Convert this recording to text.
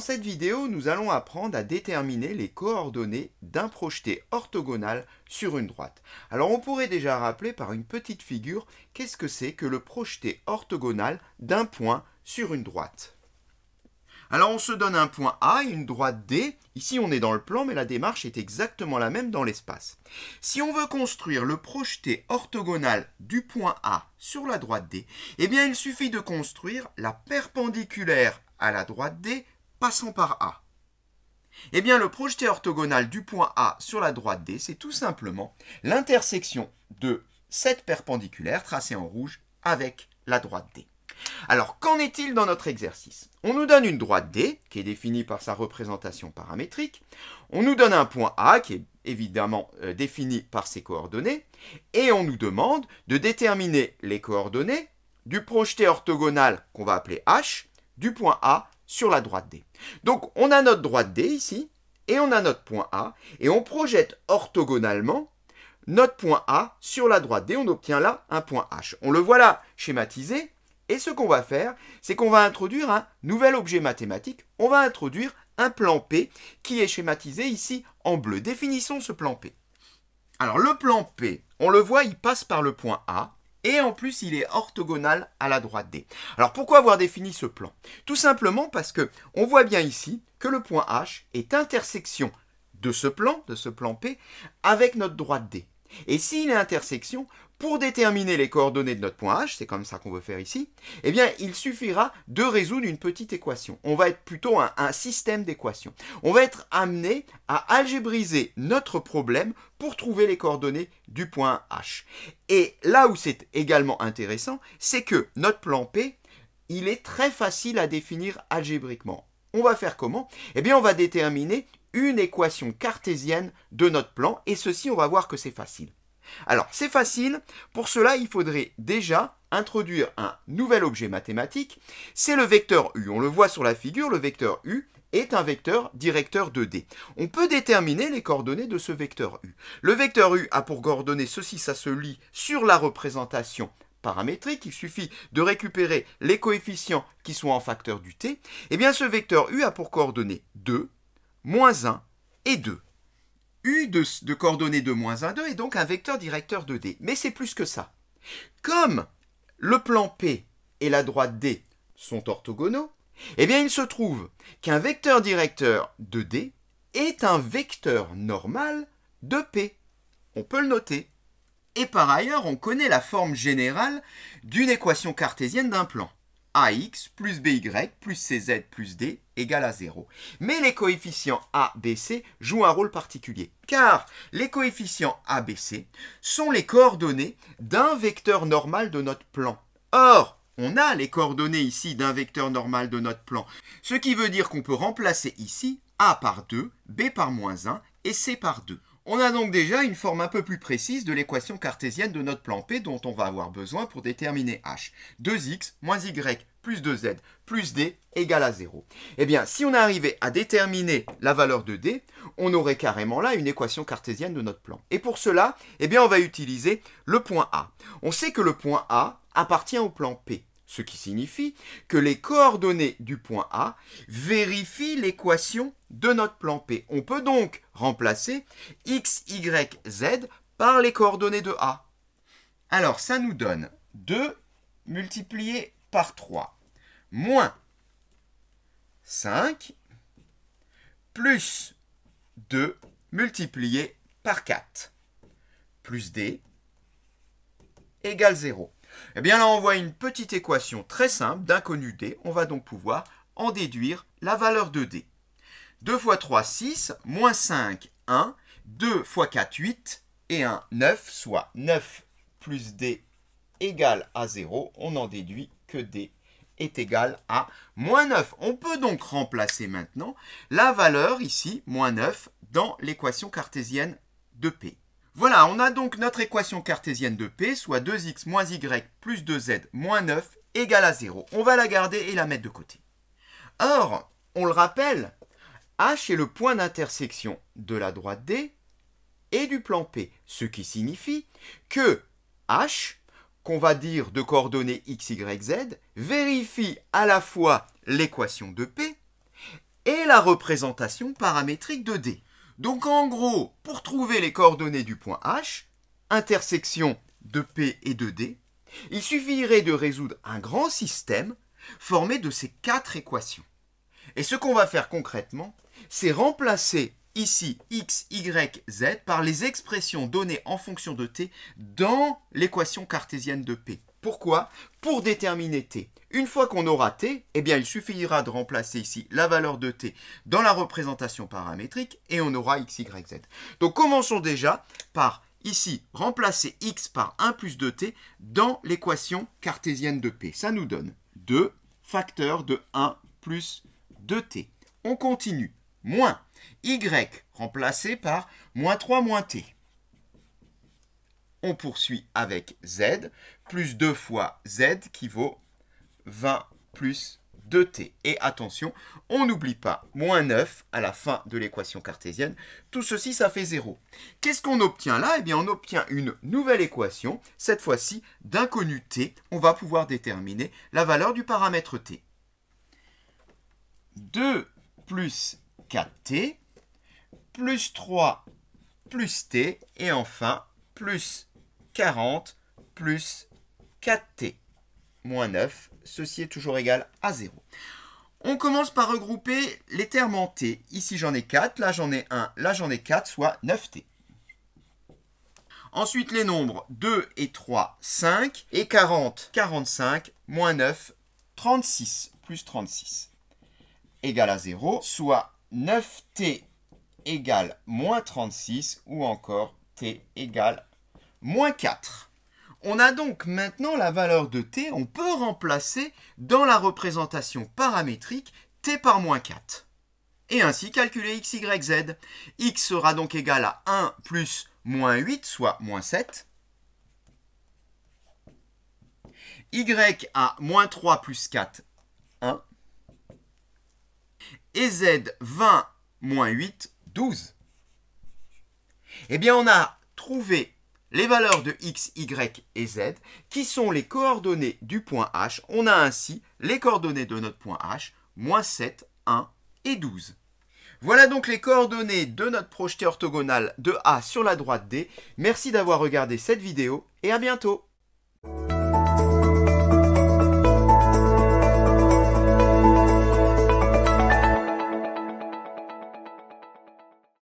cette vidéo, nous allons apprendre à déterminer les coordonnées d'un projeté orthogonal sur une droite. Alors on pourrait déjà rappeler par une petite figure qu'est-ce que c'est que le projeté orthogonal d'un point sur une droite. Alors on se donne un point A et une droite D. Ici on est dans le plan mais la démarche est exactement la même dans l'espace. Si on veut construire le projeté orthogonal du point A sur la droite D, eh bien il suffit de construire la perpendiculaire à la droite D passant par A. Eh bien le projeté orthogonal du point A sur la droite D, c'est tout simplement l'intersection de cette perpendiculaire tracée en rouge avec la droite D. Alors, qu'en est-il dans notre exercice? On nous donne une droite D, qui est définie par sa représentation paramétrique. On nous donne un point A, qui est évidemment défini par ses coordonnées. Et on nous demande de déterminer les coordonnées du projeté orthogonal, qu'on va appeler H, du point A sur la droite D. Donc, on a notre droite D ici, et on a notre point A, et on projette orthogonalement notre point A sur la droite D. On obtient là un point H. On le voit là schématisé. Et ce qu'on va faire, c'est qu'on va introduire un nouvel objet mathématique. On va introduire un plan P qui est schématisé ici en bleu. Définissons ce plan P. Alors le plan P, on le voit, il passe par le point A et en plus il est orthogonal à la droite D. Alors pourquoi avoir défini ce plan? Tout simplement parce que on voit bien ici que le point H est intersection de ce plan P, avec notre droite D. Et s'il est intersection, pour déterminer les coordonnées de notre point H, c'est comme ça qu'on veut faire ici, eh bien, il suffira de résoudre une petite équation. On va être plutôt un système d'équations. On va être amené à algébriser notre problème pour trouver les coordonnées du point H. Et là où c'est également intéressant, c'est que notre plan P, il est très facile à définir algébriquement. On va faire comment? Eh bien, on va déterminer une équation cartésienne de notre plan, et ceci, on va voir que c'est facile. Alors, c'est facile. Pour cela, il faudrait déjà introduire un nouvel objet mathématique. C'est le vecteur U. On le voit sur la figure, le vecteur U est un vecteur directeur de D. On peut déterminer les coordonnées de ce vecteur U. Le vecteur U a pour coordonnées ceci, ça se lit sur la représentation paramétrique. Il suffit de récupérer les coefficients qui sont en facteur du T. Eh bien, ce vecteur U a pour coordonnées 2, moins 1 et 2. U de coordonnées de moins 1, 2 est donc un vecteur directeur de D. Mais c'est plus que ça. Comme le plan P et la droite D sont orthogonaux, eh bien il se trouve qu'un vecteur directeur de D est un vecteur normal de P. On peut le noter. Et par ailleurs, on connaît la forme générale d'une équation cartésienne d'un plan. AX plus BY plus CZ plus D égale à 0. Mais les coefficients A, B, C jouent un rôle particulier, car les coefficients A, B, C sont les coordonnées d'un vecteur normal de notre plan. Or, on a les coordonnées ici d'un vecteur normal de notre plan, ce qui veut dire qu'on peut remplacer ici A par 2, B par moins 1 et C par 2. On a donc déjà une forme un peu plus précise de l'équation cartésienne de notre plan P dont on va avoir besoin pour déterminer H. 2x moins y plus 2z plus d égale à 0. Eh bien, si on arrivait à déterminer la valeur de d, on aurait carrément là une équation cartésienne de notre plan. Et pour cela, eh bien, on va utiliser le point A. On sait que le point A appartient au plan P, ce qui signifie que les coordonnées du point A vérifient l'équation de notre plan P. On peut donc remplacer x, y, z par les coordonnées de A. Alors, ça nous donne 2 multiplié par 3 moins 5 plus 2 multiplié par 4 plus d égale 0. Eh bien là, on voit une petite équation très simple d'inconnu d. On va donc pouvoir en déduire la valeur de d. 2 fois 3, 6, moins 5, 1, 2 fois 4, 8, et 1, 9, soit 9 plus d égale à 0. On en déduit que d est égal à moins 9. On peut donc remplacer maintenant la valeur ici, moins 9, dans l'équation cartésienne de P. Voilà, on a donc notre équation cartésienne de P, soit 2x moins y plus 2z moins 9 égale à 0. On va la garder et la mettre de côté. Or, on le rappelle, H est le point d'intersection de la droite D et du plan P, ce qui signifie que H, qu'on va dire de coordonnées x, y, z, vérifie à la fois l'équation de P et la représentation paramétrique de D. Donc en gros, pour trouver les coordonnées du point H, intersection de P et de D, il suffirait de résoudre un grand système formé de ces 4 équations. Et ce qu'on va faire concrètement, c'est remplacer ici x, y, z par les expressions données en fonction de t dans l'équation cartésienne de P. Pourquoi? Pour déterminer t. Une fois qu'on aura t, eh bien, il suffira de remplacer ici la valeur de t dans la représentation paramétrique et on aura x, y, z. Donc commençons déjà par ici remplacer x par 1 plus 2t dans l'équation cartésienne de P. Ça nous donne 2 facteurs de 1 plus 2t. On continue. Moins y remplacé par moins 3 moins t. On poursuit avec z, plus 2 fois z qui vaut 20 plus 2t. Et attention, on n'oublie pas moins 9 à la fin de l'équation cartésienne. Tout ceci, ça fait 0. Qu'est-ce qu'on obtient là? Eh bien, on obtient une nouvelle équation, cette fois-ci d'inconnu t. On va pouvoir déterminer la valeur du paramètre t. 2 plus 4t, plus 3 plus t, et enfin plus 40 plus 4t, moins 9, ceci est toujours égal à 0. On commence par regrouper les termes en t. Ici j'en ai 4, là j'en ai 1, là j'en ai 4, soit 9t. Ensuite les nombres 2 et 3, 5, et 40, 45, moins 9, 36, plus 36, égale à 0, soit 9t égale moins 36, ou encore t égale moins 4. On a donc maintenant la valeur de t, on peut remplacer dans la représentation paramétrique t par moins 4. Et ainsi calculer x, y, z. X sera donc égal à 1 plus moins 8, soit moins 7. Y à moins 3 plus 4, 1. Et z, 20 moins 8, 12. Eh bien, on a trouvé les valeurs de x, y et z, qui sont les coordonnées du point H. On a ainsi les coordonnées de notre point H, moins 7, 1 et 12. Voilà donc les coordonnées de notre projeté orthogonal de A sur la droite D. Merci d'avoir regardé cette vidéo et à bientôt.